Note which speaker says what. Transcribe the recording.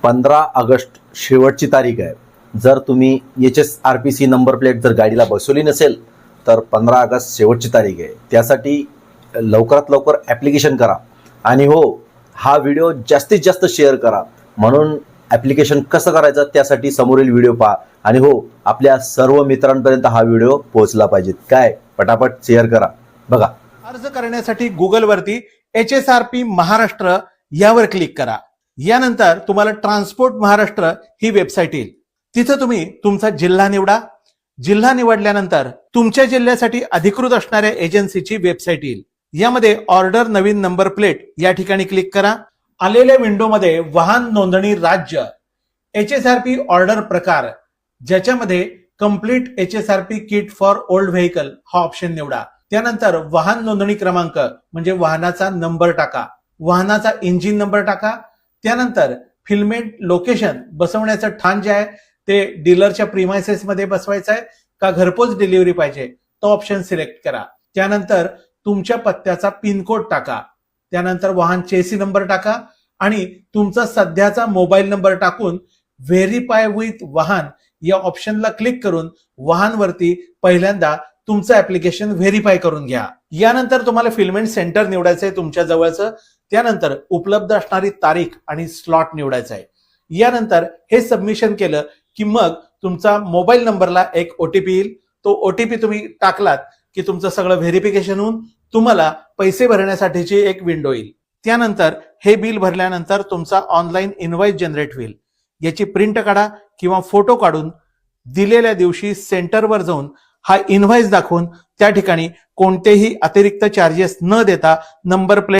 Speaker 1: 15 August शेवटची तारीख आहे. जर तुम्ही HSRPC नंबर प्लेट जर गाडीला बसवली नसेल तर 15 ऑगस्ट शेवटची तारीख आहे. त्यासाठी लवकरात लवकर ॲप्लिकेशन करा आणि हो, हा व्हिडिओ जास्तीत जास्त शेअर करा. म्हणून ॲप्लिकेशन कसं करायचं त्यासाठी समोरील व्हिडिओ पहा आणि हो, आपल्या सर्व मित्रांपर्यंत हा व्हिडिओ पोहोचला पाहिजे. काय पटापट शेअर करा. बघा,
Speaker 2: अर्ज करण्यासाठी गुगलवरती HSRP महाराष्ट्र यावर क्लिक करा. यानंतर तुम्हाला ट्रान्सपोर्ट महाराष्ट्र ही वेबसाईट येईल. तिथं तुम्ही तुमचा जिल्हा निवडा. जिल्हा निवडल्यानंतर तुमच्या जिल्ह्यासाठी अधिकृत असणाऱ्या एजन्सीची वेबसाईट येईल. यामध्ये ऑर्डर नवीन नंबर प्लेट या ठिकाणी क्लिक करा. आलेल्या विंडोमध्ये वाहन नोंदणी राज्य, HSRP ऑर्डर प्रकार, ज्याच्यामध्ये complete HSRP kit for old vehicle हा ऑप्शन निवडा. त्यानंतर वाहन नोंदणी क्रमांक म्हणजे वाहनाचा नंबर टाका, वाहनाचा इंजिन नंबर टाका. त्यानंतर फिल्मेंट लोकेशन बसवण्याचं ठाण जे आहे ते डीलरच्या प्रीमायसेस मध्ये बसवायचं आहे का घरपोच डिलिव्हरी पाहिजे तो ऑप्शन सिलेक्ट करा. त्यानंतर तुमच्या पत्त्याचा पिनकोड टाका. त्यानंतर वाहन चेसी नंबर टाका आणि तुमचा सध्याचा मोबाईल नंबर टाकून व्हेरीफाय विथ वाहन या ऑप्शनला क्लिक करून वाहनवरती पहिल्यांदा तुमचं ऍप्लिकेशन व्हेरीफाय करून घ्या. यानंतर तुम्हाला फिल्मेंट सेंटर निवडायचं आहे तुमच्या जवळचं. त्यानंतर उपलब्ध असणारी तारीख आणि स्लॉट निवडायचा आहे. यानंतर हे सबमिशन केलं की मग तुमचा मोबाईल नंबरला एक OTP येईल. तो OTP तुम्ही टाकलात की तुमचं सगळं व्हेरिफिकेशन होऊन तुम्हाला पैसे भरण्यासाठीची एक विंडो येईल. त्यानंतर हे बिल भरल्यानंतर तुमचा ऑनलाईन इनव्हॉइस जनरेट होईल. याची प्रिंट काढा किंवा फोटो काढून दिलेल्या दिवशी सेंटरवर जाऊन हा इनव्हॉइस दाखवून त्या ठिकाणी कोणतेही अतिरिक्त चार्जेस न देता नंबर प्लेट